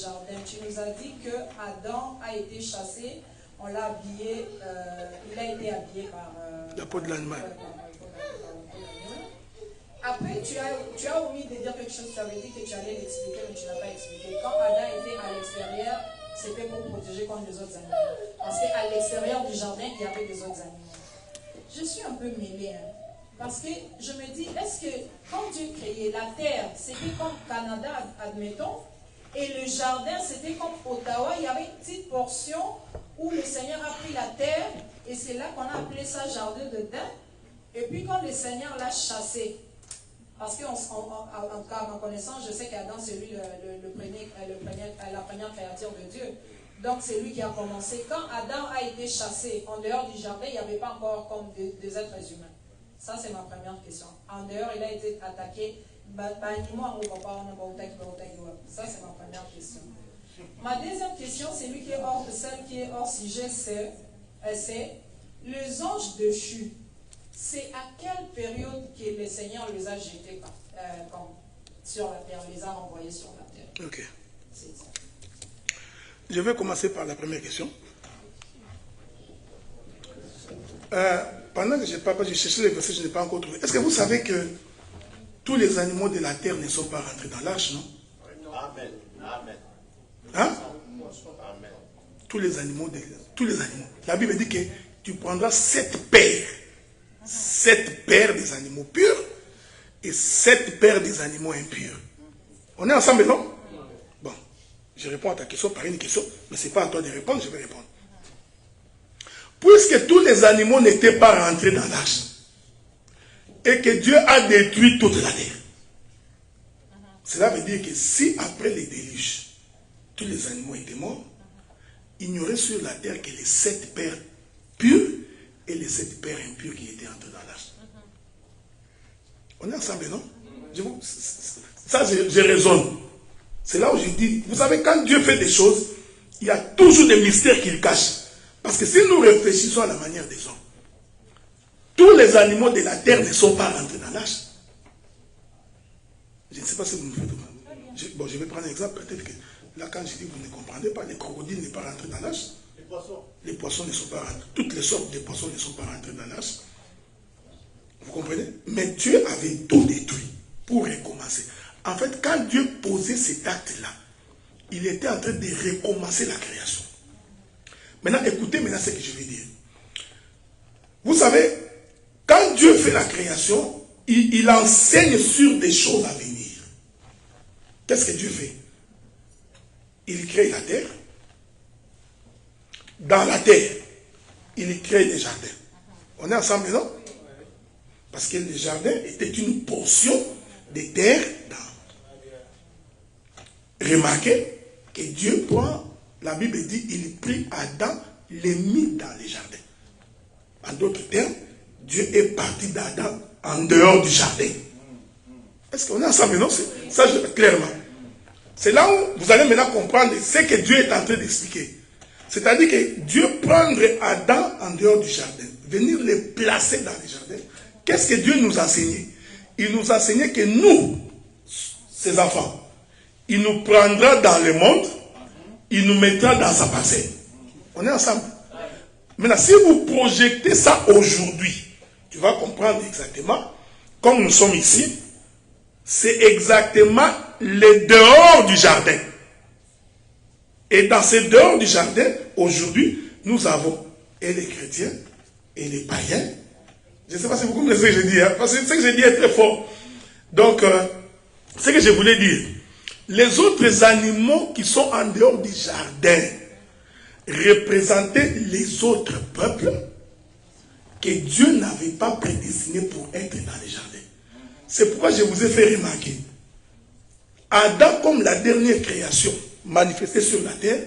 jardin. Tu nous as dit que Adam a été chassé, on l'a habillé, il a été habillé par la peau de l'animal. Après, tu as omis de dire quelque chose, tu avais dit que tu allais l'expliquer, mais tu ne l'as pas expliqué. Quand Adam était à l'extérieur, c'était pour protéger contre les autres animaux. Parce qu'à l'extérieur du jardin, il y avait des autres animaux. Je suis un peu mêlée, hein, parce que je me dis, est-ce que quand Dieu créait la terre, c'était comme Canada, admettons, et le jardin, c'était comme Ottawa, il y avait une petite portion où le Seigneur a pris la terre, et c'est là qu'on a appelé ça jardin de Dain. Et puis quand le Seigneur l'a chassé, parce qu'en tout cas, à ma connaissance, je sais qu'Adam, c'est lui la première créature de Dieu. Donc, c'est lui qui a commencé. Quand Adam a été chassé en dehors du jardin, il n'y avait pas encore comme des êtres humains. Ça, c'est ma première question. En dehors, il a été attaqué. Ça, c'est ma première question. Ma deuxième question, c'est celle qui est hors sujet, c'est les anges déchus. C'est à quelle période que le Seigneur les a jetés sur la terre, les a renvoyés sur la terre? Ok. C'est ça. Je vais commencer par la première question. Pendant que je parle, je cherchais les versets, je n'ai pas encore trouvé. Est-ce que vous savez que tous les animaux de la terre ne sont pas rentrés dans l'arche, non? Amen. Amen. Hein? Amen. Tous les animaux. La Bible dit que tu prendras 7 paires des animaux purs et 7 paires des animaux impurs. On est ensemble, non? Bon, je réponds à ta question par une question, mais ce n'est pas à toi de répondre, je vais répondre. Puisque tous les animaux n'étaient pas rentrés dans l'arche et que Dieu a détruit toute la terre, cela veut dire que si après les déluges, tous les animaux étaient morts, il n'y aurait sur la terre que les 7 paires pures et les 7 paires impures qui étaient entrés dans l'arche. On est ensemble, non? Ça, je raisonne. C'est là où je dis, vous savez, quand Dieu fait des choses, il y a toujours des mystères qu'il cache. Parce que si nous réfléchissons à la manière des hommes, tous les animaux de la terre ne sont pas rentrés dans l'arche. Je ne sais pas si vous me faites. Bon, je vais prendre un exemple. Peut-être que là, quand je dis vous ne comprenez pas, les crocodiles ne sont pas rentrés dans l'arche. Les poissons ne sont pas rentrés. Toutes les sortes de poissons ne sont pas rentrés dans l'arche. Vous comprenez? Mais Dieu avait tout détruit pour recommencer. En fait, quand Dieu posait cet acte-là, il était en train de recommencer la création. Maintenant, écoutez ce que je vais dire. Vous savez, quand Dieu fait la création, il enseigne sur des choses à venir. Qu'est-ce que Dieu fait? Il crée la terre. Dans la terre, il crée les jardins. On est ensemble, non? Parce que le jardin était une portion de terre d'âme. Remarquez que Dieu prend, la Bible dit, il prit Adam, les mit dans les jardins. En d'autres termes, Dieu est parti d'Adam en dehors du jardin. Est-ce qu'on est ensemble, non? Ça, clairement. C'est là où vous allez maintenant comprendre ce que Dieu est en train d'expliquer. C'est-à-dire que Dieu prendrait Adam en dehors du jardin, venir les placer dans les jardins. Qu'est-ce que Dieu nous enseignait? Il nous enseignait que nous, ses enfants, il nous prendra dans le monde, il nous mettra dans sa parcelle. On est ensemble. Maintenant, si vous projetez ça aujourd'hui, tu vas comprendre exactement, comme nous sommes ici, c'est exactement le dehors du jardin. Et dans ce dehors du jardin, aujourd'hui, nous avons et les chrétiens et les païens. Je ne sais pas si vous comprenez ce que je dis, hein, parce que ce que je dis est très fort. Donc, ce que je voulais dire, les autres animaux qui sont en dehors du jardin représentaient les autres peuples que Dieu n'avait pas prédestinés pour être dans les jardins. C'est pourquoi je vous ai fait remarquer. Adam, comme la dernière création manifestée sur la terre,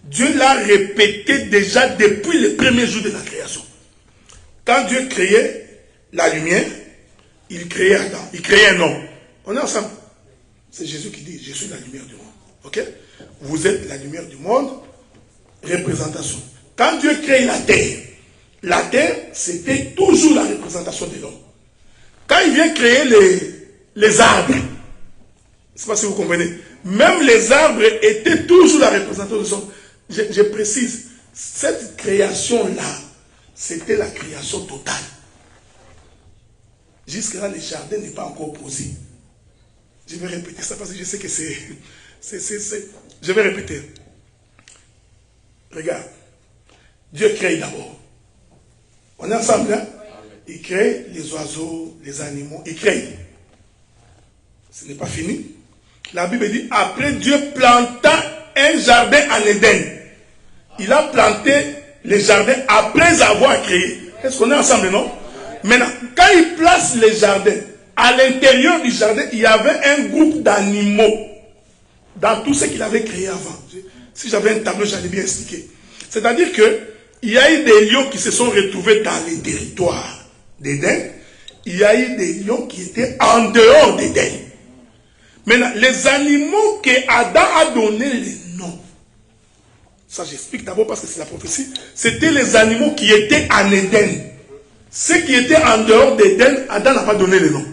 Dieu l'a répété déjà depuis le premier jour de la création. Quand Dieu créait la lumière, il créait Adam, il créait un homme. On est ensemble. C'est Jésus qui dit, je suis la lumière du monde. Ok? Vous êtes la lumière du monde, représentation. Quand Dieu crée la terre, c'était toujours la représentation de l'homme. Quand il vient créer les arbres, je ne sais pas si vous comprenez, Même les arbres étaient toujours la représentation de l'homme. Je précise, cette création-là, c'était la création totale. Jusque-là, le jardin n'est pas encore posé. Je vais répéter ça parce que je sais que c'est... Je vais répéter. Regarde. Dieu crée d'abord. On est ensemble, hein? Il crée les oiseaux, les animaux. Il crée. Ce n'est pas fini. La Bible dit, après Dieu planta un jardin en Éden. Il a planté les jardins après avoir créé. Est-ce qu'on est ensemble, non? Maintenant, quand il place les jardins, à l'intérieur du jardin, il y avait un groupe d'animaux dans tout ce qu'il avait créé avant. Si j'avais un tableau, j'allais bien expliquer. C'est-à-dire qu'il y a eu des lions qui se sont retrouvés dans les territoires d'Éden. Il y a eu des lions qui étaient en dehors d'Éden. Maintenant, les animaux que Adam a donné les noms, ça j'explique d'abord parce que c'est la prophétie, c'était les animaux qui étaient en Éden. Ceux qui étaient en dehors d'Éden, Adam n'a pas donné les noms.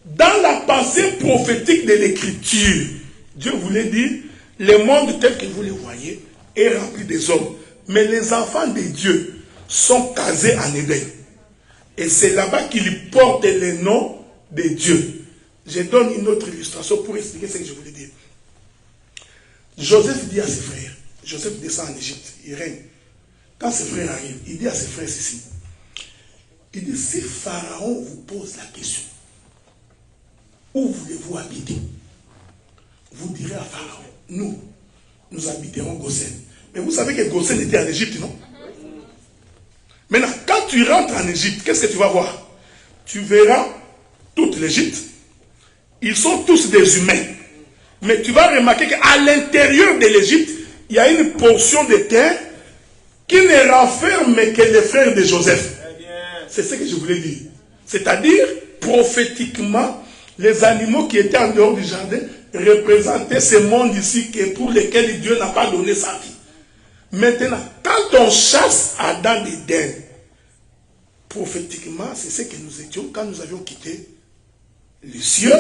Dans la pensée prophétique de l'Écriture, Dieu voulait dire, le monde tel que vous le voyez est rempli des hommes. Mais les enfants de Dieu sont casés en Éden. Et c'est là-bas qu'ils portent les noms de Dieu. Je donne une autre illustration pour expliquer ce que je voulais dire. Joseph dit à ses frères, Joseph descend en Égypte, il règne. Quand ses frères arrivent, il dit à ses frères ceci. Il dit, si Pharaon vous pose la question, où voulez-vous habiter? Vous direz à Pharaon, nous habiterons Goshen. Mais vous savez que Goshen était en Égypte, non? Maintenant, quand tu rentres en Égypte, qu'est-ce que tu vas voir? Tu verras toute l'Égypte. Ils sont tous des humains. Mais tu vas remarquer qu'à l'intérieur de l'Égypte, il y a une portion de terre qui ne renferme que les frères de Joseph. C'est ce que je voulais dire. C'est-à-dire, prophétiquement, les animaux qui étaient en dehors du jardin représentaient ce monde ici pour lequel Dieu n'a pas donné sa vie. Maintenant, quand on chasse Adam d'Éden, prophétiquement, c'est ce que nous étions quand nous avions quitté les cieux.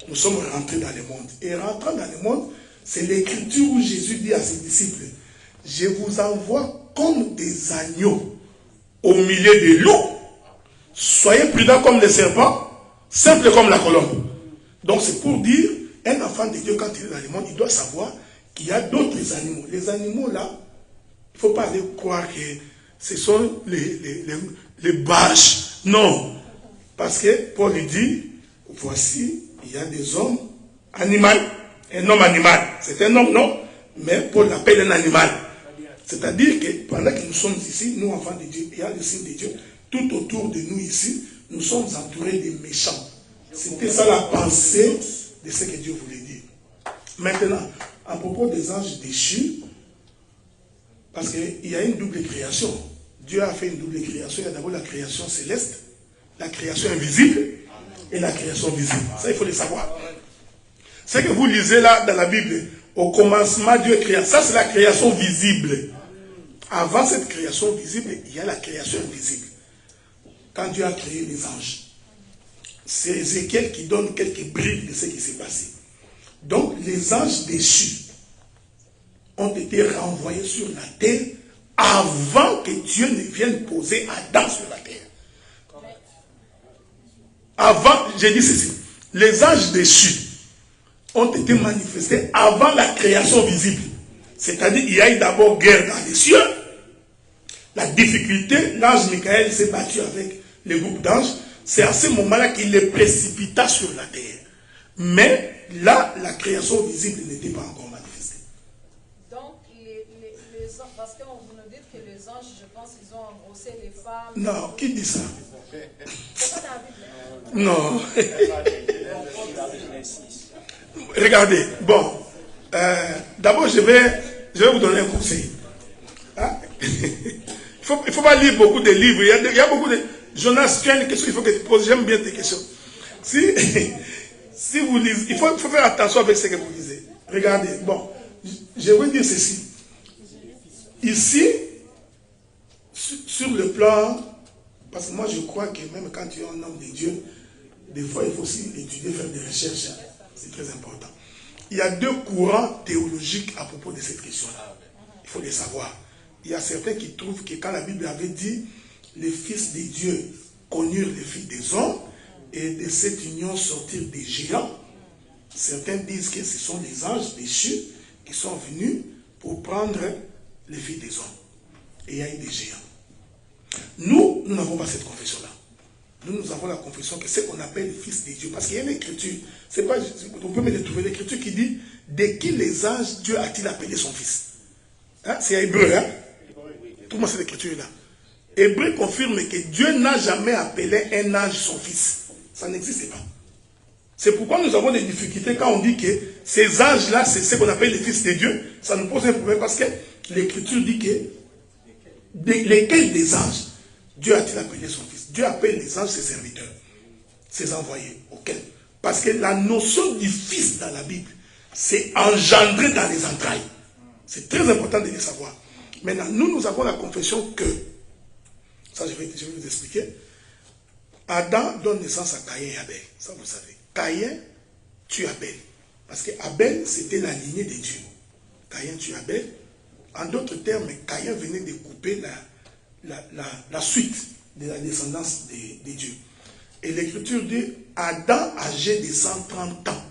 Nous sommes rentrés dans le monde. Et rentrant dans le monde, c'est l'écriture où Jésus dit à ses disciples, je vous envoie comme des agneaux au milieu des loups. Soyez prudents comme les serpents, simples comme la colombe. Donc c'est pour dire, un enfant de Dieu, quand il est dans le monde, il doit savoir qu'il y a d'autres animaux. Les animaux là, il ne faut pas aller croire que ce sont les bâches. Non. Parce que Paul dit, voici, il y a des hommes animaux. Un homme animal. C'est un homme, non? Mais Paul l'appelle un animal. C'est-à-dire que pendant que nous sommes ici, nous enfants de Dieu, il y a le signe de Dieu, tout autour de nous ici, nous sommes entourés de méchants. C'était ça la pensée de ce que Dieu voulait dire. Maintenant, à propos des anges déchus, parce qu'il y a une double création. Dieu a fait une double création. Il y a d'abord la création céleste, la création invisible et la création visible. Ça, il faut le savoir. Ce que vous lisez là dans la Bible, au commencement, Dieu créa. Ça, c'est la création visible. Avant cette création visible, il y a la création invisible. Quand Dieu a créé les anges, c'est Ézéchiel qui donne quelques bribes de ce qui s'est passé. Donc, les anges déchus ont été renvoyés sur la terre avant que Dieu ne vienne poser Adam sur la terre. Avant, j'ai dit ceci, les anges déchus ont été manifestés avant la création visible. C'est-à-dire, il y a eu d'abord guerre dans les cieux. La difficulté, l'ange Michael s'est battu avec les groupes d'anges. C'est à ce moment-là qu'il les précipita sur la terre. Mais là, la création visible n'était pas encore manifestée. Donc, les anges, parce que vous nous dites que les anges, je pense qu'ils ont engrossé les femmes. Non, qui dit ça? C'est pas dans la Bible. Non. Regardez, bon, d'abord je vais vous donner un conseil. Hein? Il faut pas lire beaucoup de livres. Il y a beaucoup de... Jonas, tu as une question, il faut que tu poses. J'aime bien tes questions. Si vous lisez, il faut faire attention avec ce que vous lisez. Regardez, bon, je vais dire ceci. Ici, sur le plan, parce que moi je crois que même quand tu es un homme de Dieu, des fois il faut aussi étudier, faire des recherches. C'est très important. il y a deux courants théologiques à propos de cette question-là. Il faut les savoir. Il y a certains qui trouvent que quand la Bible avait dit les fils de Dieu connurent les filles des hommes et de cette union sortirent des géants, certains disent que ce sont les anges déchus qui sont venus pour prendre les filles des hommes. Et il y a eu des géants. Nous n'avons pas cette confession-là. Nous avons la confession que c'est ce qu'on appelle les fils de Dieu. Parce qu'il y a une écriture, c'est pas, on peut me le trouver, l'écriture qui dit de qui les anges Dieu a-t-il appelé son fils. Hein? C'est Hébreu, hein? Tout le monde sait l'écriture là. Hébreu confirme que Dieu n'a jamais appelé un ange son fils. Ça n'existe pas. C'est pourquoi nous avons des difficultés quand on dit que ces anges-là, c'est ce qu'on appelle les fils de Dieu. Ça nous pose un problème parce que l'écriture dit que lesquels des anges Dieu a-t-il appelé son fils? Dieu appelle les anges ses serviteurs, ses envoyés. Auquel? Parce que la notion du fils dans la Bible, c'est engendré dans les entrailles. C'est très important de le savoir. Maintenant, nous avons la confession que, ça je vais vous expliquer, Adam donne naissance à Caïn et Abel. Ça vous savez. Caïn tue Abel. Parce que Abel, c'était la lignée de Dieu. Caïn tue Abel. En d'autres termes, Caïn venait de couper la suite de la descendance de Dieu. Et l'écriture dit, Adam, âgé de 130 ans,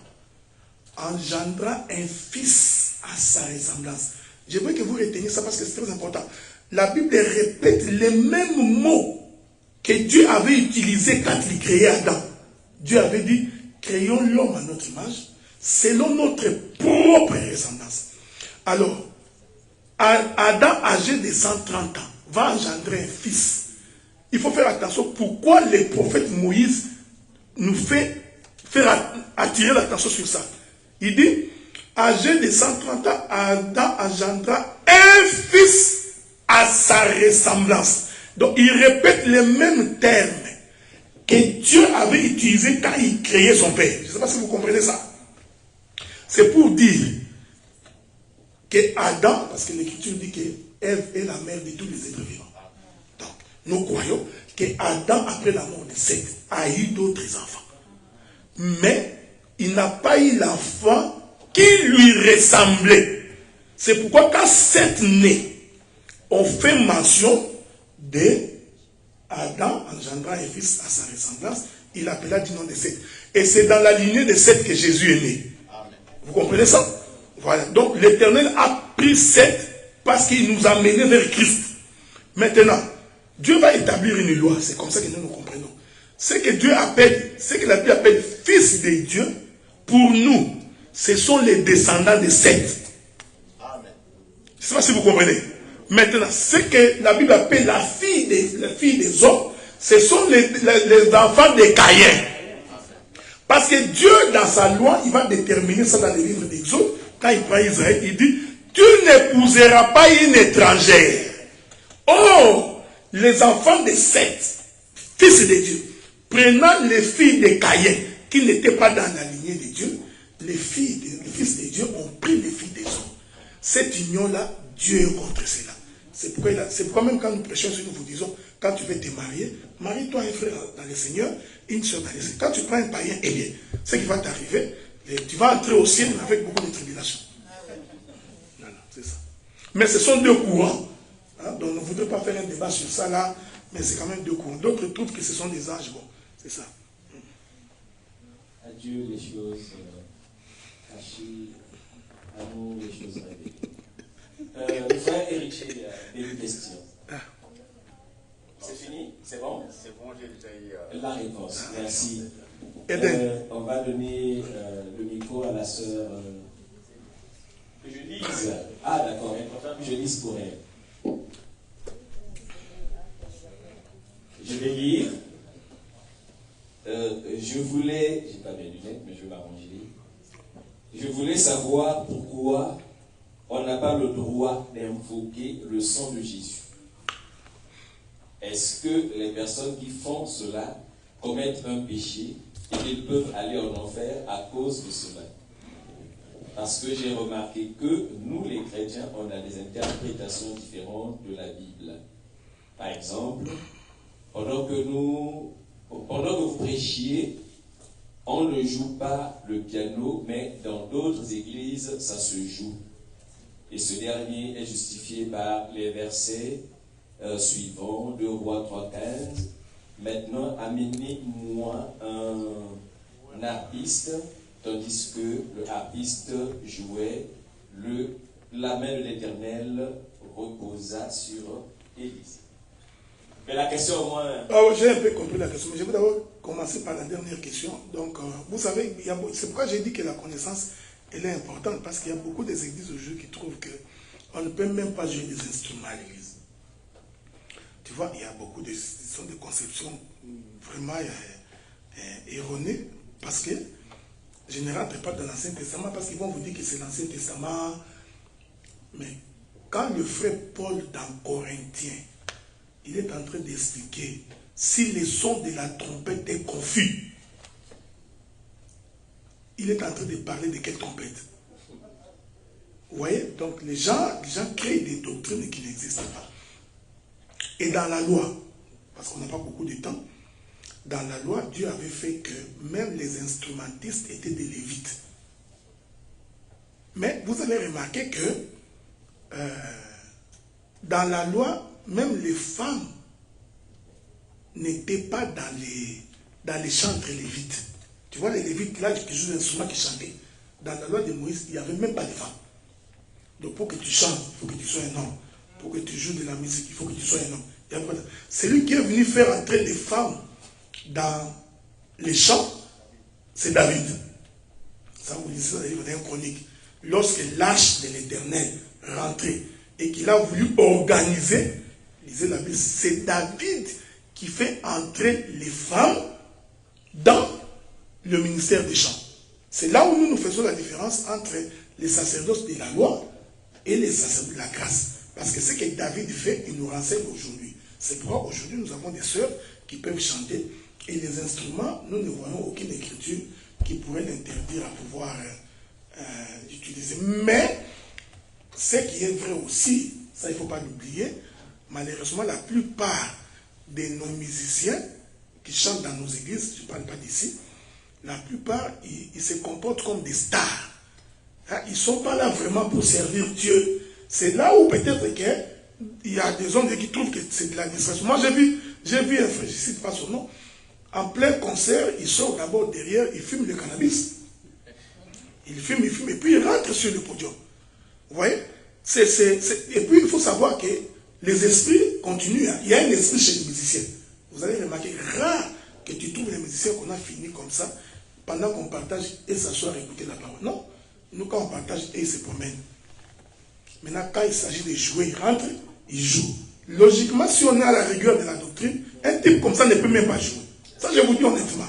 engendra un fils à sa ressemblance. Je veux que vous reteniez ça parce que c'est très important. La Bible répète les mêmes mots que Dieu avait utilisés quand il créait Adam. Dieu avait dit, créons l'homme à notre image, selon notre propre ressemblance. Alors, Adam, âgé de 130 ans, va engendrer un fils. Il faut faire attention. Pourquoi le prophète Moïse nous fait faire attirer l'attention sur ça? Il dit, âgé de 130 ans, Adam engendra un fils à sa ressemblance. Donc, il répète les mêmes termes que Dieu avait utilisés quand il créait son père. Je ne sais pas si vous comprenez ça. C'est pour dire que Adam, parce que l'Écriture dit que Ève est la mère de tous les êtres vivants. Donc, nous croyons que Adam, après la mort de Seth, a eu d'autres enfants. Mais il n'a pas eu l'enfant qui lui ressemblait. C'est pourquoi quand Seth naît, on fait mention de Adam engendrant un fils à sa ressemblance. Il appela du nom de Seth. Et c'est dans la lignée de Seth que Jésus est né. Amen. Vous comprenez ça? Voilà. Donc l'Éternel a pris Seth parce qu'il nous a menés vers Christ. Maintenant, Dieu va établir une loi. C'est comme ça que nous comprenons. Ce que Dieu appelle, ce que la Bible appelle fils de Dieu, pour nous, ce sont les descendants de Seth. Amen. Je ne sais pas si vous comprenez. Maintenant, ce que la Bible appelle la fille des hommes, ce sont les enfants de Caïn. Parce que Dieu, dans sa loi, il va déterminer ça dans le livre d'Exode. Quand il prend Israël, il dit, tu n'épouseras pas une étrangère. Oh, les enfants de Seth, fils de Dieu, prenant les filles de Caïn, qui n'étaient pas dans la lignée de Dieu, les fils de Dieu ont pris les filles des hommes. Cette union-là, Dieu est contre cela. C'est pourquoi même quand nous prêchons, nous vous disons, quand tu veux te marier, marie-toi un frère dans le Seigneur, une soeur dans le Seigneur. Quand tu prends un païen, eh bien, ce qui va t'arriver, tu vas entrer au ciel avec beaucoup de tribulations. Voilà, c'est ça. Mais ce sont deux courants. Hein, donc on ne voudrait pas faire un débat sur ça là, mais c'est quand même deux courants. D'autres trouvent que ce sont des anges. Bon, c'est ça. À Dieu les choses cachées, à nous les choses révélées. Frère héritier, il y a des questions. C'est fini? C'est bon? C'est bon, j'ai déjà eu. La réponse, merci. On va donner le micro à la sœur. Que je lise. Ah, d'accord, il préfère que je lise pour elle. Je vais lire. Je voulais. J'ai pas mes lunettes, mais je vais m'arranger. Je voulais savoir pourquoi on n'a pas le droit d'invoquer le sang de Jésus. Est-ce que les personnes qui font cela commettent un péché et qu'ils peuvent aller en enfer à cause de cela? Parce que j'ai remarqué que nous, les chrétiens, on a des interprétations différentes de la Bible. Par exemple, pendant que vous prêchiez, On ne joue pas le piano, mais dans d'autres églises, ça se joue. Et ce dernier est justifié par les versets suivants, 2 Rois 3,15. Maintenant, amenez-moi un harpiste, tandis que le harpiste jouait, la main de l'Éternel reposa sur Élisée. Mais la question au moins... j'ai un peu compris la question, mais je vais d'abord commencer par la dernière question. Donc, vous savez, c'est pourquoi j'ai dit que la connaissance, elle est importante, parce qu'il y a beaucoup des églises aujourd'hui qui trouvent qu'on ne peut même pas jouer des instruments à l'église. Tu vois, il y a beaucoup de conceptions vraiment erronées, parce que je ne rentre pas dans l'Ancien Testament, parce qu'ils vont vous dire que c'est l'Ancien Testament. Mais quand le frère Paul dans Corinthiens, il est en train d'expliquer si le son de la trompette est confus, il est en train de parler de quelle trompette? Vous voyez? Donc les gens créent des doctrines qui n'existent pas. Et dans la loi, parce qu'on n'a pas beaucoup de temps, dans la loi, Dieu avait fait que même les instrumentistes étaient des lévites. Mais vous allez remarquer que dans la loi, même les femmes n'étaient pas dans les chantres lévites. Tu vois, les lévites, là, qui jouent l'instrument, qui chantaient. Dans la loi de Moïse, il n'y avait même pas de femmes. Donc pour que tu chantes, il faut que tu sois un homme. Pour que tu joues de la musique, il faut que tu sois un homme. C'est lui qui est venu faire entrer les femmes dans les chants, c'est David. Ça, vous lisez dans le livre d'un chronique. Lorsque l'arche de l'Éternel rentrait et qu'il a voulu organiser, lisez la Bible, c'est David qui fait entrer les femmes dans le ministère des chants. C'est là où nous faisons la différence entre les sacerdoces de la loi et les sacerdoces de la grâce. Parce que ce que David fait, il nous renseigne aujourd'hui. C'est pourquoi aujourd'hui nous avons des sœurs qui peuvent chanter et les instruments, nous ne voyons aucune écriture qui pourrait l'interdire à pouvoir utiliser. Mais ce qui est vrai aussi, ça il ne faut pas l'oublier, malheureusement la plupart de nos musiciens qui chantent dans nos églises, je ne parle pas d'ici, la plupart ils se comportent comme des stars. Ils ne sont pas là vraiment pour servir Dieu. C'est là où peut-être qu'il y a des hommes qui trouvent que c'est de la distraction. Moi j'ai vu un frère, je ne cite pas son nom, en plein concert, il sort d'abord derrière, il fume le cannabis. Il fume, et puis il rentre sur le podium. Vous voyez? Et puis il faut savoir que les esprits continuent. Il y a un esprit chez les musiciens. Vous allez remarquer, rare que tu trouves les musiciens qu'on a fini comme ça, pendant qu'on partage et s'asseoir et écouter la parole. Non. Nous, quand on partage et ils se promènent. Maintenant, quand il s'agit de jouer, il rentre, il joue. Logiquement, si on est à la rigueur de la doctrine, un type comme ça ne peut même pas jouer. Ça, je vous dis honnêtement.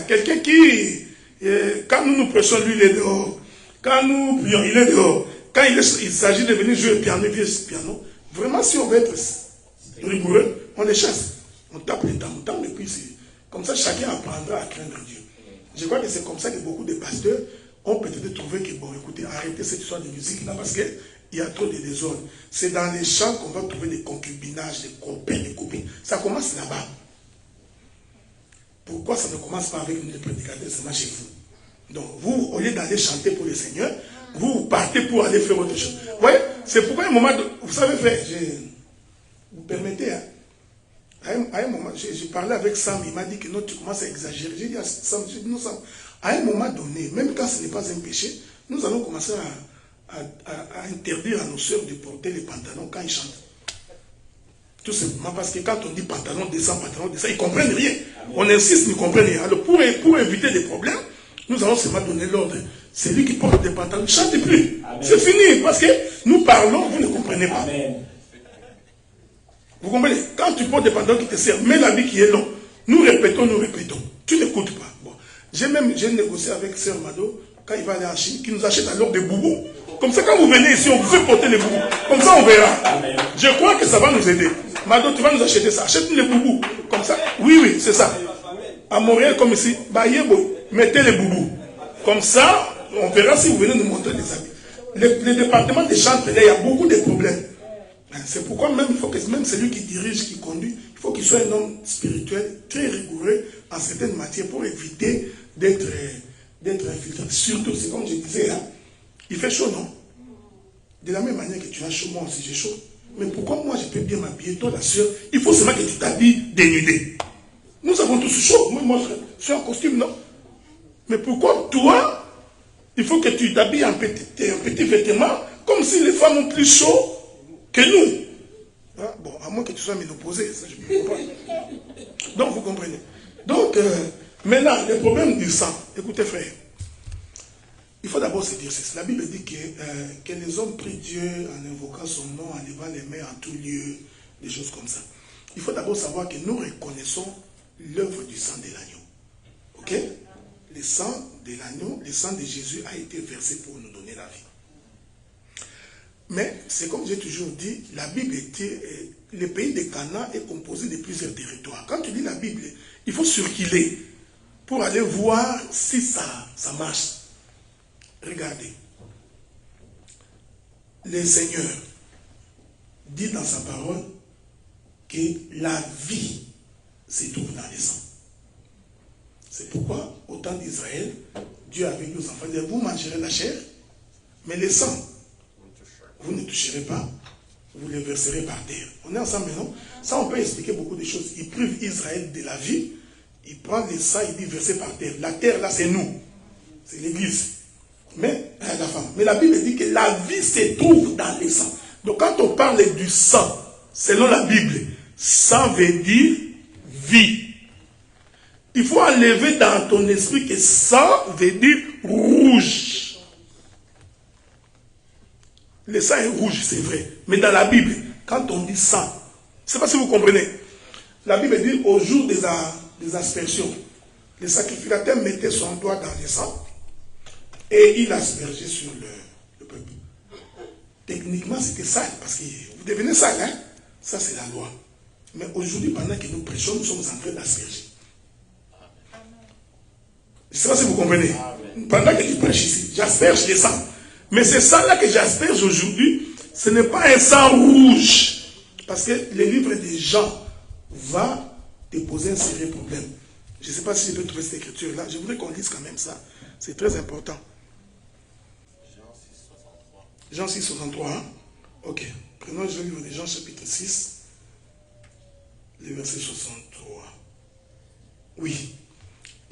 Quelqu'un qui, quand nous prêchons, lui, il est dehors. Quand nous prions, il est dehors. Quand il s'agit de venir jouer le piano, il vient jouer le piano. Vraiment, si on veut être rigoureux, on les chasse. On tape les tam-tams, et puis c'est comme ça, chacun apprendra à craindre Dieu. Je crois que c'est comme ça que beaucoup de pasteurs ont peut-être trouvé que, bon, écoutez, arrêtez cette histoire de musique-là, parce qu'il y a trop de désordre. C'est dans les chants qu'on va trouver des concubinages, des copains, des copines. Ça commence là-bas. Pourquoi ça ne commence pas avec les prédicateurs seulement chez vous? Donc, vous, au lieu d'aller chanter pour le Seigneur, vous partez pour aller faire autre chose. Vous voyez, c'est pourquoi à un moment, vous savez faire, vous permettez, hein, à un moment, j'ai parlé avec Sam, il m'a dit que non, tu commences à exagérer. J'ai dit à Sam, non, Sam, à un moment donné, même quand ce n'est pas un péché, nous allons commencer à interdire à nos sœurs de porter les pantalons quand ils chantent. Tout simplement parce que quand on dit pantalon descend, ils ne comprennent rien. On insiste, ils ne comprennent rien. Alors pour éviter des problèmes, nous allons seulement donner l'ordre. C'est lui qui porte des pantalons, ne chante plus. C'est fini, parce que nous parlons, vous ne comprenez pas. Amen. Vous comprenez? Quand tu portes des pantalons qui te servent, mets l'habit qui est long. Nous répétons. Tu n'écoutes pas. Bon. J'ai négocié avec Sœur Mado, quand il va aller en Chine, qui nous achète alors des boubous. Comme ça, quand vous venez ici, on vous fait porter les boubous. Comme ça, on verra. Amen. Je crois que ça va nous aider. Mado, tu vas nous acheter ça. Achète-nous les boubous. Comme ça. Oui, c'est ça. À Montréal, comme ici, mettez les boubous. Comme ça, on verra si vous venez nous montrer des habits. Le département des chantres, il y a beaucoup de problèmes. C'est pourquoi même il faut que même celui qui dirige, qui conduit, il faut qu'il soit un homme spirituel, très rigoureux en certaines matières pour éviter d'être infiltré. Surtout, c'est comme je disais, hein, il fait chaud, non? De la même manière que tu as chaud, moi aussi j'ai chaud. Mais pourquoi moi je peux bien m'habiller, toi la soeur, il faut seulement que tu t'habilles dénudé. Nous avons tous chaud. Moi je suis en costume, non? Mais pourquoi toi, il faut que tu t'habilles en petit vêtement, comme si les femmes ont plus chaud que nous? Ah, bon, à moins que tu sois ménopausé, ça je ne comprends pas. Donc vous comprenez. Donc, maintenant, le problème du sang, écoutez frère, il faut d'abord se dire ceci. La Bible dit que les hommes prient Dieu en invoquant son nom, en levant les mains en tout lieu, des choses comme ça. Il faut d'abord savoir que nous reconnaissons l'œuvre du sang de l'agneau. Ok? Le sang de l'agneau, le sang de Jésus a été versé pour nous donner la vie. Mais c'est comme j'ai toujours dit, la Bible était, le pays de Canaan est composé de plusieurs territoires. Quand tu lis la Bible, il faut circuler pour aller voir si ça marche. Regardez. Le Seigneur dit dans sa parole que la vie se trouve dans les sangs. C'est pourquoi, au temps d'Israël, Dieu avait dit aux enfants, vous mangerez la chair, mais le sang, vous ne toucherez pas, vous le verserez par terre. On est ensemble, non? Ça, on peut expliquer beaucoup de choses. Il prive Israël de la vie, il prend le sang, il dit verser par terre. La terre, là, c'est nous. C'est l'église. Mais, la femme. Mais la Bible dit que la vie se trouve dans le sang. Donc, quand on parle du sang, selon la Bible, sang veut dire vie. Il faut enlever dans ton esprit que sang veut dire rouge. Le sang est rouge, c'est vrai. Mais dans la Bible, quand on dit sang, je ne sais pas si vous comprenez. La Bible dit au jour des aspersions, le sacrificateur mettait son doigt dans le sang et il aspergeait sur le peuple. Techniquement, c'était sale, parce que vous devenez sale, hein? Ça, c'est la loi. Mais aujourd'hui, pendant que nous prêchons, nous sommes en train d'asperger. Je ne sais pas si vous comprenez. Pendant que tu prêches ici, j'asperge le sang. Mais ce sang-là que j'asperge aujourd'hui, ce n'est pas un sang rouge. Parce que le livre des Jean va te poser un sérieux problème. Je ne sais pas si je peux trouver cette écriture-là. Je voudrais qu'on lise quand même ça. C'est très important. Jean 6, 63. Hein? Ok. Prenons le livre de Jean, chapitre 6, le verset 63. Oui.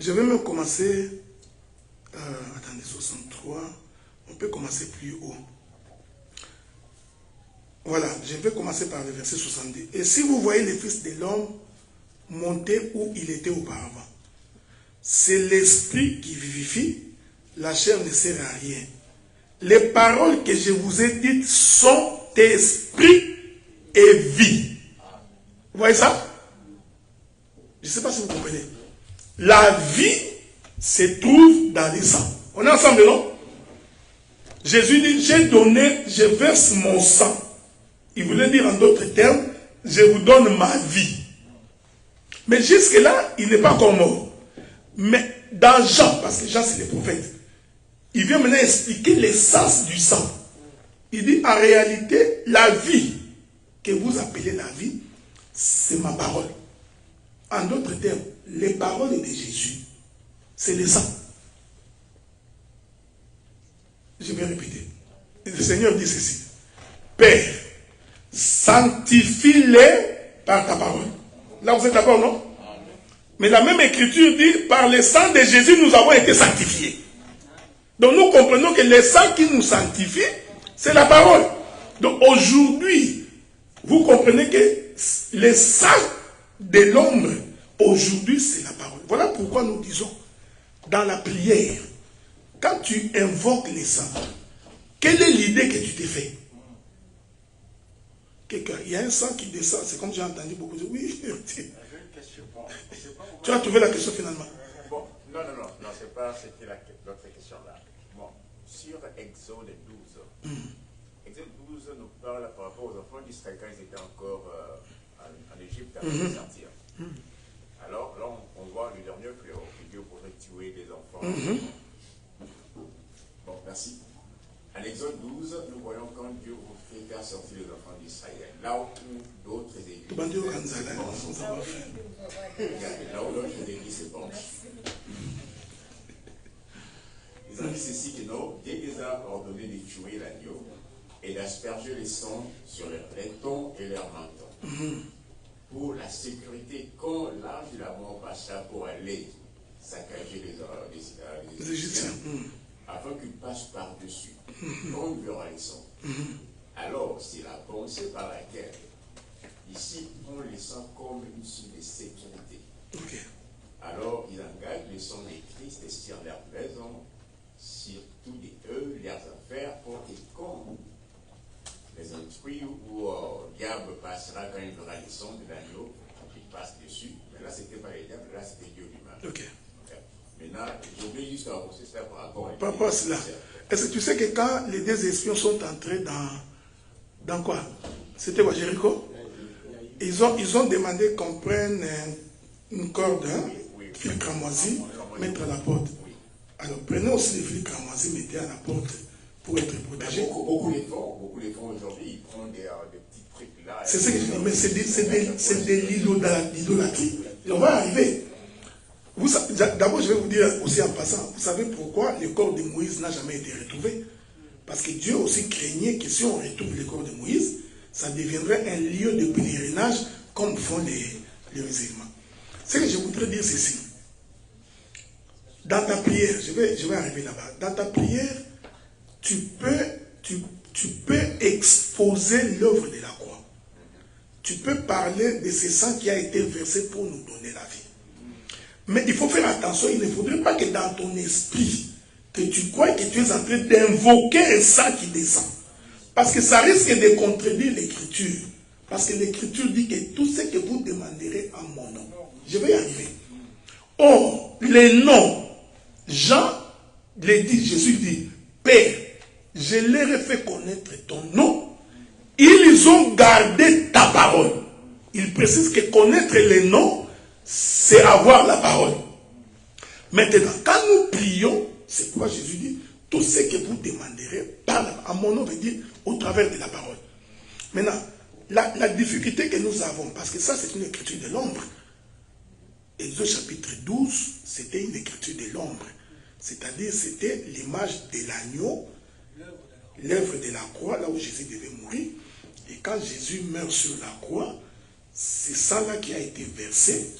Je vais même commencer. Attendez, 63. On peut commencer plus haut. Voilà, je vais commencer par le verset 62. Et si vous voyez le Fils de l'homme monter où il était auparavant, c'est l'esprit qui vivifie, la chair ne sert à rien. Les paroles que je vous ai dites sont esprit et vie. Vous voyez ça? Je ne sais pas si vous comprenez. La vie se trouve dans les sangs. On est ensemble, non? Jésus dit, j'ai donné, je verse mon sang. Il voulait dire en d'autres termes, je vous donne ma vie. Mais jusque-là, il n'est pas encore mort. Mais dans Jean, parce que Jean c'est le prophète, il vient maintenant expliquer l'essence du sang. Il dit, en réalité, la vie que vous appelez la vie, c'est ma parole. En d'autres termes, les paroles de Jésus, c'est le sang. Je vais répéter. Le Seigneur dit ceci. Père, sanctifie-les par ta parole. Là, vous êtes d'accord, non? Mais la même écriture dit, par le sang de Jésus, nous avons été sanctifiés. Donc nous comprenons que le sang qui nous sanctifie, c'est la parole. Donc aujourd'hui, vous comprenez que le sang de l'ombre, aujourd'hui, c'est la parole. Voilà pourquoi nous disons, dans la prière, quand tu invoques les saints, quelle est l'idée que tu t'es fait? Il y a un sang qui descend, c'est comme j'ai entendu beaucoup de... Oui, j'ai une question. Bon, tu as trouvé la question finalement? Bon, non, c'est pas l'autre question là. Bon, sur Exode 12, Exode 12 nous parle par rapport aux enfants d'Israël quand ils étaient encore en Égypte avant de sortir. Alors là, on voit le dernier fléau que Dieu pourrait tuer des enfants. Bon, merci. En Exode 12, nous voyons quand Dieu vous fait faire sortir les enfants d'Israël. Là où d'autres églises se penchent. Là où d'autres églises se penchent. Il dit ceci que non, Dieu les a ordonné de tuer l'agneau et d'asperger les sangs sur leurs laietons et leurs mentons. Pour la sécurité, quand l'ange de la mort passa pour aller saccager les Égyptiens, afin qu'ils passent par-dessus, on verra les sangs. Alors, c'est la pensée par laquelle, ici, on les sent comme une soupe de sécurité. Alors, ils engagent le sang de Christ sur leur maison, sur tous eux, leurs affaires, pour que comme les instruits ou le diable passera quand il verra le sang de l'agneau, il passe dessus. Mais là, c'était pas le diable, là, c'était Dieu lui-même. Maintenant, je voulais juste avancer ça par rapport à cela. Est-ce que tu sais que quand les deux espions sont entrés dans quoi? C'était quoi, Jéricho? Ils ont demandé qu'on prenne une corde, fil cramoisi, mettre à la porte. Alors prenez aussi les fils cramoisis, mettez à la porte pour être protégé. Beaucoup les font aujourd'hui, ils prennent des petits trucs là. C'est ce que je dis, mais c'est de l'idolâtrie. Et on va arriver. D'abord, je vais vous dire aussi en passant, vous savez pourquoi le corps de Moïse n'a jamais été retrouvé? Parce que Dieu aussi craignait que si on retrouve le corps de Moïse, ça deviendrait un lieu de pèlerinage comme font les musulmans. Ce que je voudrais dire, c'est ceci. Dans ta prière, je vais arriver là-bas. Dans ta prière, tu peux exposer l'œuvre de la croix. Tu peux parler de ce sang qui a été versé pour nous donner la vie. Mais il faut faire attention, il ne faudrait pas que dans ton esprit, que tu crois que tu es en train d'invoquer un sang qui descend. Parce que ça risque de contredire l'écriture. Parce que l'écriture dit que tout ce que vous demanderez en mon nom, je vais y arriver. Or, les noms, Jean les dit, Jésus dit, Père, je leur ai fait connaître ton nom, ils ont gardé ta parole. Il précise que connaître les noms, c'est avoir la parole. Maintenant, quand nous prions, c'est pourquoi Jésus dit, tout ce que vous demanderez, à mon nom, veut dire au travers de la parole. Maintenant, la difficulté que nous avons, parce que ça c'est une écriture de l'ombre. Exode chapitre 12, c'était une écriture de l'ombre. C'est-à-dire, c'était l'image de l'agneau, l'œuvre de la croix, là où Jésus devait mourir. Et quand Jésus meurt sur la croix, c'est ça là qui a été versé,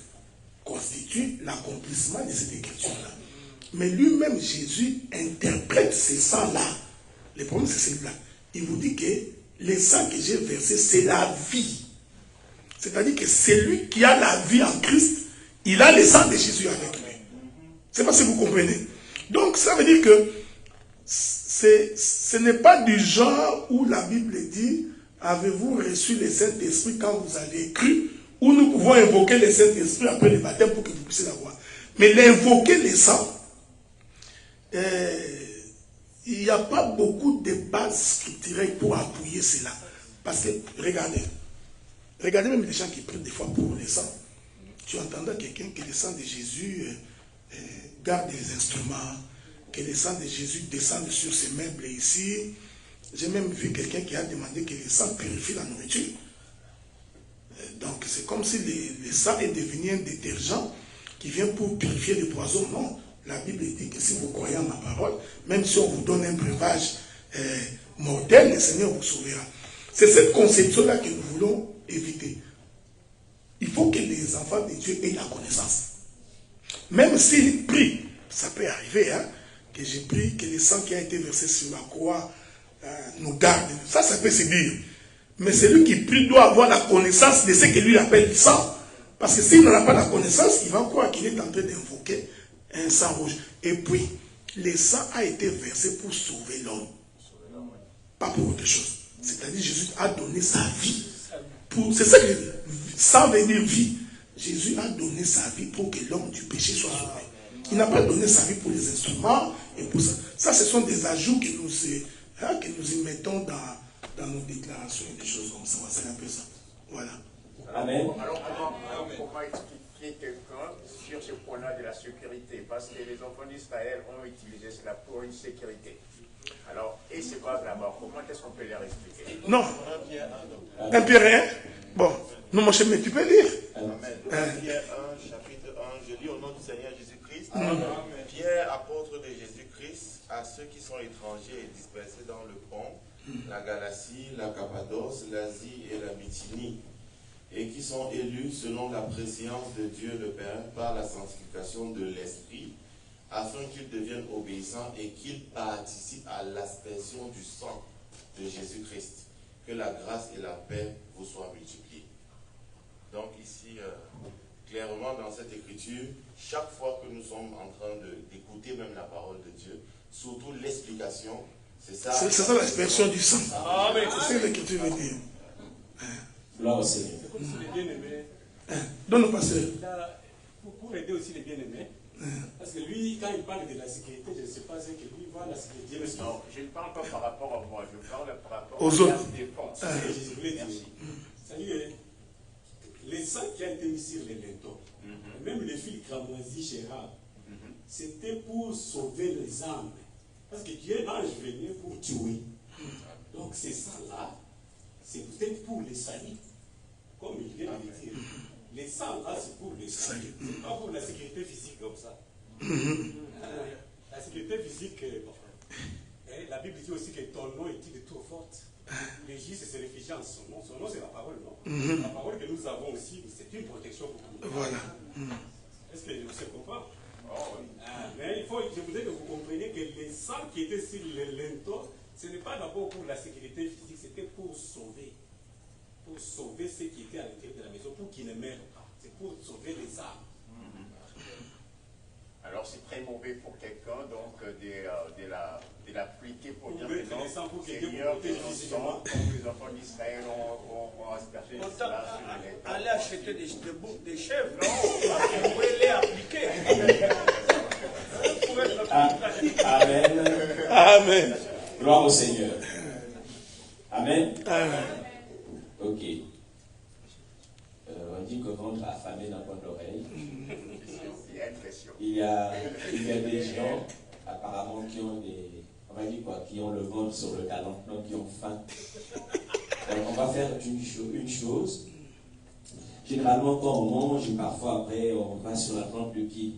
constitue l'accomplissement de cette écriture-là. Mais lui-même, Jésus interprète ces sangs-là. Le problème, c'est celui-là. Il vous dit que les sangs que j'ai versés, c'est la vie. C'est-à-dire que celui qui a la vie en Christ, il a le sang de Jésus avec lui. Je ne sais pas si vous comprenez. Donc, ça veut dire que ce n'est pas du genre où la Bible dit « Avez-vous reçu le Saint-Esprit quand vous avez cru ?» où nous pouvons invoquer le Saint-Esprit après le baptême pour que vous puissiez l'avoir. Mais l'invoquer les sangs, il n'y a pas beaucoup de bases scripturelles pour appuyer cela. Parce que, regardez même les gens qui prient des fois pour les sangs. Tu entendras quelqu'un que le sang de Jésus garde les instruments, que le sang de Jésus descende sur ces meubles ici. J'ai même vu quelqu'un qui a demandé que le sang purifie la nourriture. Donc c'est comme si le sang est devenu un détergent qui vient pour purifier les poisons. Non, la Bible dit que si vous croyez en ma parole, même si on vous donne un breuvage mortel, le Seigneur vous sauvera. C'est cette conception-là que nous voulons éviter. Il faut que les enfants de Dieu aient la connaissance. Même s'ils prient, ça peut arriver, que j'ai pris que le sang qui a été versé sur la croix nous garde. Ça peut se dire. Mais celui qui prie doit avoir la connaissance de ce que lui appelle le sang. Parce que s'il n'en a pas la connaissance, il va croire qu'il est en train d'invoquer un sang rouge. Et puis, le sang a été versé pour sauver l'homme. Pas pour autre chose. C'est-à-dire Jésus a donné sa vie. C'est ça que je dis. Sang veut dire vie. Jésus a donné sa vie pour que l'homme du péché soit sauvé. Il n'a pas donné sa vie pour les instruments et pour ça. Ça, ce sont des ajouts que nous y mettons dans nos déclarations et des choses comme ça. C'est un peu ça. Voilà. Amen. Alors, comment expliquer quelqu'un sur ce point-là de la sécurité? Parce que les enfants d'Israël ont utilisé cela pour une sécurité. Alors, et c'est pas là-bas. Comment est-ce qu'on peut leur expliquer? Non. 1 Pierre 1. Bon, non, mon cher, mais tu peux lire. Amen. Pierre 1, chapitre 1, je lis au nom du Seigneur Jésus-Christ. Pierre, apôtre de Jésus-Christ, à ceux qui sont étrangers et dispersés dans le Pont, la Galatie, la Cappadoce, l'Asie et la Bithynie, et qui sont élus selon la préscience de Dieu le Père par la sanctification de l'Esprit, afin qu'ils deviennent obéissants et qu'ils participent à l'aspersion du sang de Jésus-Christ. Que la grâce et la paix vous soient multipliées. Donc ici, clairement dans cette écriture, chaque fois que nous sommes en train d'écouter même la parole de Dieu, surtout l'explication, c'est ça. C'est ça l'expression du sang. C'est ce que l'écriture veut dire. Gloire au Seigneur. C'est comme si les bien-aimés. Donne le pasteur. Pour aider aussi les bien-aimés. Parce que lui, quand il parle de la sécurité, je ne sais pas ce que lui voit la sécurité. Non, je ne parle pas par rapport à moi, je parle par rapport aux à la autres. défense. Je voulais dire. C'est-à-dire, les sang qui a été mis sur les linteaux, même les fils cramoisis chez Rab, c'était pour sauver les âmes. Parce que Dieu, l'ange venait pour tuer. Donc ces sangs-là, c'est peut-être pour les salis. Comme il vient de le dire. Les sangs là, c'est pour les salis. C'est pas pour la sécurité physique comme ça. La sécurité physique, la Bible dit aussi que ton nom est-il de trop forte. Les justes se réfugient en son nom. Son nom, c'est la parole, non? La parole que nous avons aussi, c'est une protection pour nous. Voilà. Est-ce que vous se comprend? Mais je voudrais que vous compreniez que les sangs qui étaient sur les linteaux, ce n'est pas d'abord pour la sécurité physique, c'était pour sauver. Pour sauver ceux qui étaient à l'intérieur de la maison, pour qu'ils ne meurent pas. C'est pour sauver les âmes. Alors c'est très mauvais pour quelqu'un donc de l'appliquer pour dire que non, Seigneur, que nos sang, comme les enfants d'Israël ont aspergé cela sur les aller acheter des chèvres, non? Vous pouvez les appliquer. Amen. Amen. Gloire au Seigneur. Amen. Amen. Ok. On dit que ventre affamé n'a pas d'oreille. Il y a une question. Il y a des gens, apparemment, qui ont qui ont le ventre sur le talon, donc qui ont faim. Alors, on va faire une chose. Généralement, quand on mange, et parfois après, on va sur la plante de pied.